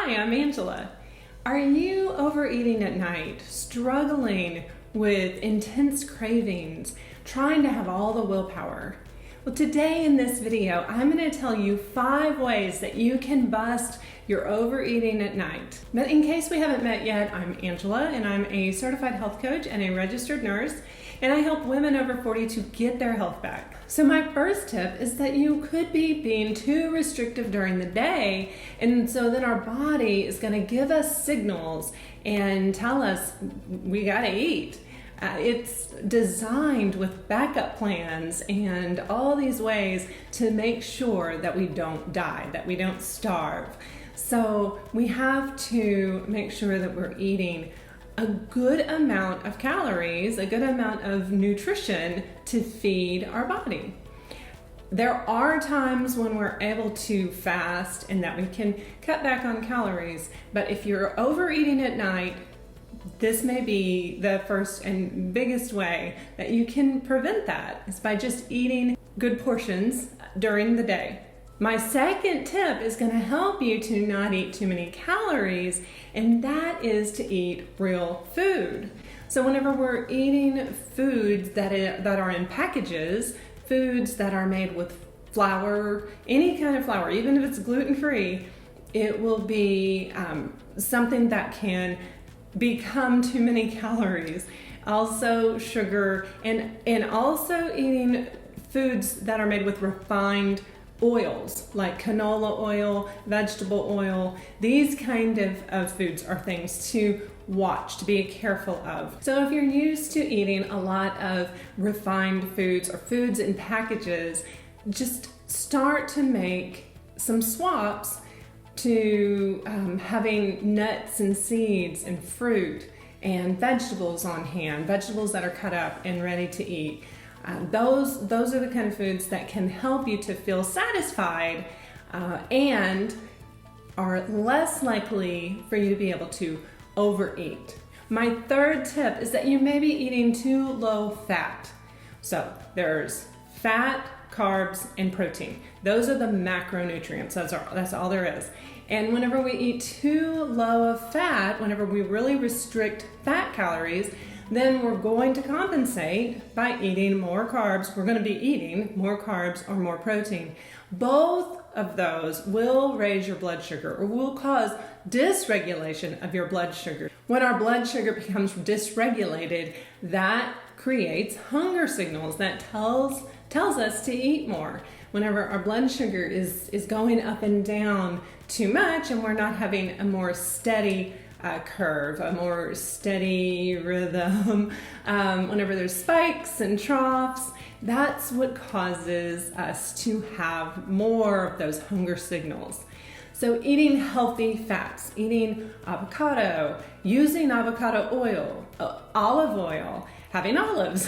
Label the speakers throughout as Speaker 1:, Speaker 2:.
Speaker 1: Hi, I'm Angela. Are you overeating at night, struggling with intense cravings, trying to have all the willpower? Well, today in this video, I'm going to tell you 5 ways that you can bust your overeating at night. But in case we haven't met yet, I'm Angela and I'm a certified health coach and a registered nurse, and I help women over 40 to get their health back. So my first tip is that you could be being too restrictive during the day, and so then our body is going to give us signals and tell us we gotta eat. It's designed with backup plans and all these ways to make sure that we don't die, that we don't starve. So we have to make sure that we're eating a good amount of calories, a good amount of nutrition to feed our body. There are times when we're able to fast and that we can cut back on calories, but if you're overeating at night, this may be the first and biggest way that you can prevent that, is by just eating good portions during the day. My second tip is going to help you to not eat too many calories, and that is to eat real food. So whenever we're eating foods that are in packages, foods that are made with flour, any kind of flour, even if it's gluten-free, it will be something that can become too many calories. Also sugar, and also eating foods that are made with refined oils like canola oil, vegetable oil. These kind of foods are things to watch, to be careful of. So if you're used to eating a lot of refined foods or foods in packages, just start to make some swaps to having nuts and seeds and fruit and vegetables on hand, vegetables that are cut up and ready to eat. Those are the kind of foods that can help you to feel satisfied and are less likely for you to be able to overeat. My third tip is that you may be eating too low fat. So there's fat, carbs, and protein. Those are the macronutrients. That's all there is. And whenever we eat too low of fat, whenever we really restrict fat calories, then we're going to compensate by eating more carbs. We're going to be eating more carbs or more protein. Both of those will raise your blood sugar or will cause dysregulation of your blood sugar. When our blood sugar becomes dysregulated, that creates hunger signals that tells us to eat more. Whenever our blood sugar is going up and down too much and we're not having a more steady curve, a more steady rhythm, whenever there's spikes and troughs, that's what causes us to have more of those hunger signals. So eating healthy fats, eating avocado, using avocado oil, olive oil, having olives,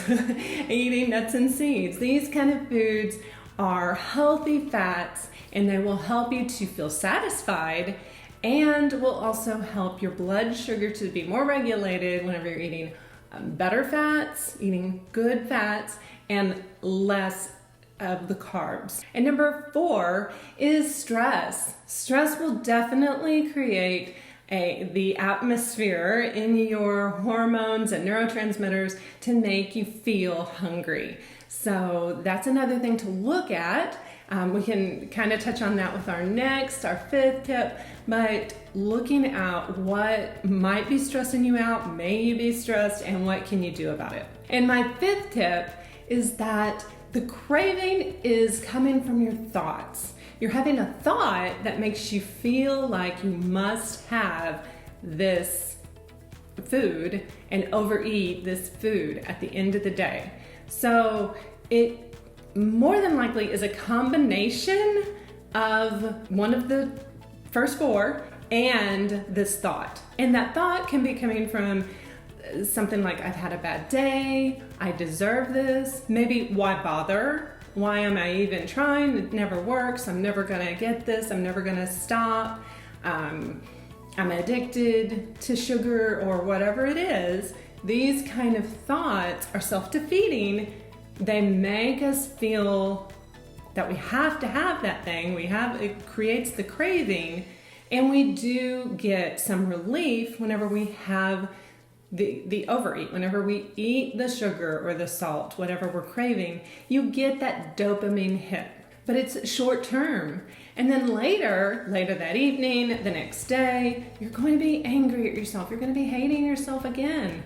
Speaker 1: eating nuts and seeds. These kind of foods are healthy fats, and they will help you to feel satisfied and will also help your blood sugar to be more regulated whenever you're eating better fats, eating good fats, and less of the carbs. And number 4 is stress. Stress will definitely create the atmosphere in your hormones and neurotransmitters to make you feel hungry. So that's another thing to look at. We can kind of touch on that with our 5th tip, but looking at what might be stressing you out, may you be stressed, and what can you do about it. And my 5th tip is that the craving is coming from your thoughts. You're having a thought that makes you feel like you must have this food and overeat this food at the end of the day. So it more than likely is a combination of one of the first 4 and this thought. And that thought can be coming from something like, I've had a bad day, I deserve this, maybe why bother? Why am I even trying? It never works, I'm never gonna get this, I'm never gonna stop, I'm addicted to sugar or whatever it is. These kind of thoughts are self-defeating. They make us feel that we have to have that thing. It creates the craving, And we do get some relief whenever we have the overeat, whenever we eat the sugar or the salt, whatever we're craving, you get that dopamine hit. But it's short term. And then later that evening, the next day, you're going to be angry at yourself. You're going to be hating yourself again.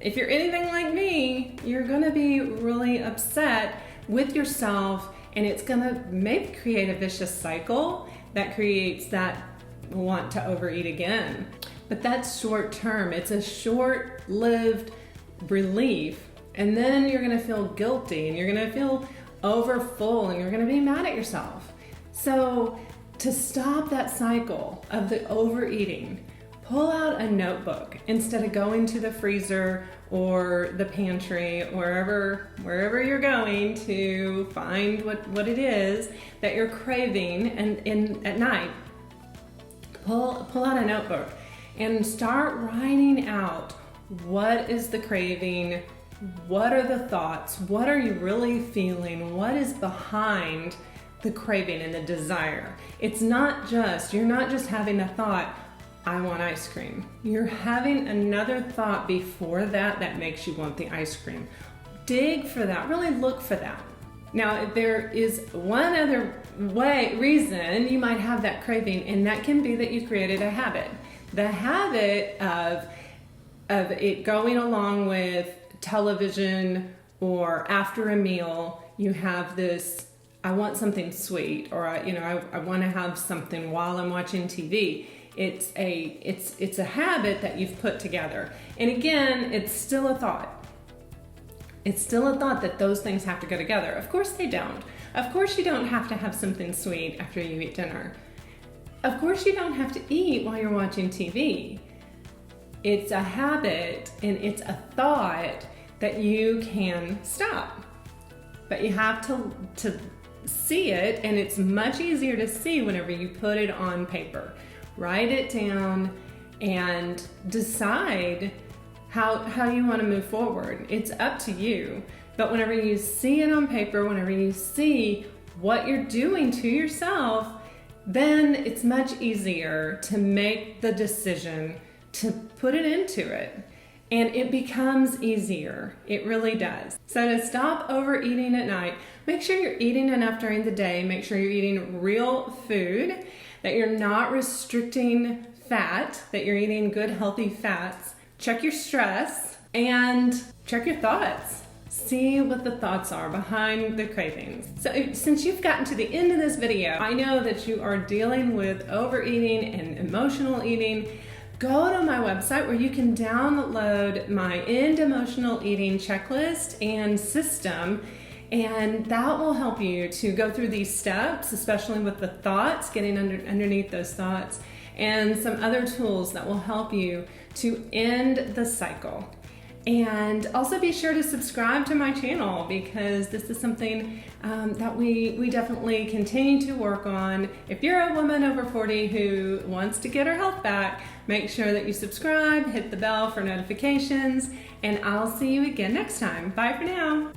Speaker 1: If you're anything like me, you're going to be really upset with yourself, and it's going to maybe create a vicious cycle that creates that want to overeat again. But that's short term. It's a short-lived relief, and then you're going to feel guilty, and you're going to feel overfull, and you're going to be mad at yourself. So to stop that cycle of the overeating, pull out a notebook instead of going to the freezer or the pantry, wherever you're going to find what it is that you're craving, and at night, pull out a notebook and start writing out what is the craving, what are the thoughts, what are you really feeling, what is behind the craving and the desire. You're not just having a thought, I want ice cream. You're having another thought before that makes you want the ice cream. Dig for that, really look for that. Now, there is one other reason you might have that craving, and that can be that you created a habit. The habit of it going along with television, or after a meal, you have this, I want something sweet, or I want to have something while I'm watching TV. It's a habit that you've put together. And again, it's still a thought. It's still a thought that those things have to go together. Of course they don't. Of course you don't have to have something sweet after you eat dinner. Of course you don't have to eat while you're watching TV. It's a habit, and it's a thought that you can stop. But you have to see it, and it's much easier to see whenever you put it on paper. Write it down and decide how you want to move forward. It's up to you. But whenever you see it on paper, whenever you see what you're doing to yourself, then it's much easier to make the decision to put it into it. And it becomes easier. It really does. So to stop overeating at night, make sure you're eating enough during the day. Make sure you're eating real food, that you're not restricting fat, that you're eating good, healthy fats. Check your stress and check your thoughts. See what the thoughts are behind the cravings. So since you've gotten to the end of this video, I know that you are dealing with overeating and emotional eating. Go to my website where you can download my End Emotional Eating checklist and system, and that will help you to go through these steps, especially with the thoughts, getting underneath those thoughts, and some other tools that will help you to end the cycle. And also be sure to subscribe to my channel, because this is something that we definitely continue to work on. If you're a woman over 40 who wants to get her health back, make sure that you subscribe, hit the bell for notifications, and I'll see you again next time. Bye for now.